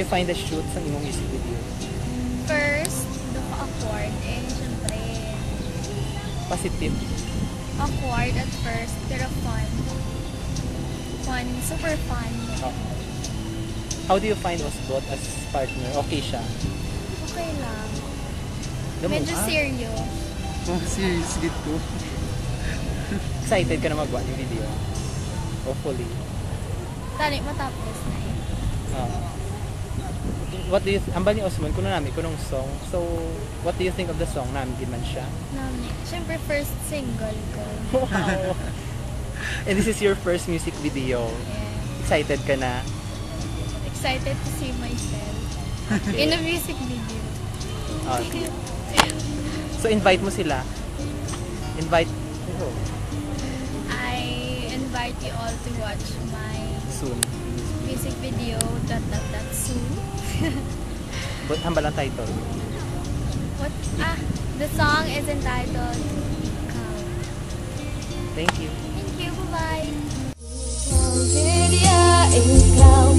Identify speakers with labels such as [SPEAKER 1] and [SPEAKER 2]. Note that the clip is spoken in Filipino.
[SPEAKER 1] you find the shoot sa imong music video?
[SPEAKER 2] First, awkward. Siyempre,
[SPEAKER 1] Positive.
[SPEAKER 2] awkward at first, pero fun. Fun, super fun.
[SPEAKER 1] Oh. How do you find Osbot as partner? Okay siya?
[SPEAKER 2] Okay lang.
[SPEAKER 1] Damo,
[SPEAKER 2] Medyo serious.
[SPEAKER 3] Oh, serious dito.
[SPEAKER 1] Excited ka na magawa ng video? Hopefully.
[SPEAKER 2] Tani, matapos na eh.
[SPEAKER 1] What do you ambal ni Osmond kuno nami kunong song. So, what do you think of the song? Nami gid man siya.
[SPEAKER 2] Nami. Siyempre, first single ko.
[SPEAKER 1] Wow. And this is your first music video.
[SPEAKER 2] Yeah.
[SPEAKER 1] Excited ka na?
[SPEAKER 2] Excited to see myself in a music video.
[SPEAKER 1] Okay. So, invite mo sila. Invite. Oh,
[SPEAKER 2] I invite you all to watch my
[SPEAKER 1] soon.
[SPEAKER 2] music video soon.
[SPEAKER 1] But hambal ang title.
[SPEAKER 2] What? The song is entitled Ikaw.
[SPEAKER 1] Thank you.
[SPEAKER 2] Thank you. Bye-bye.
[SPEAKER 4] Ikaw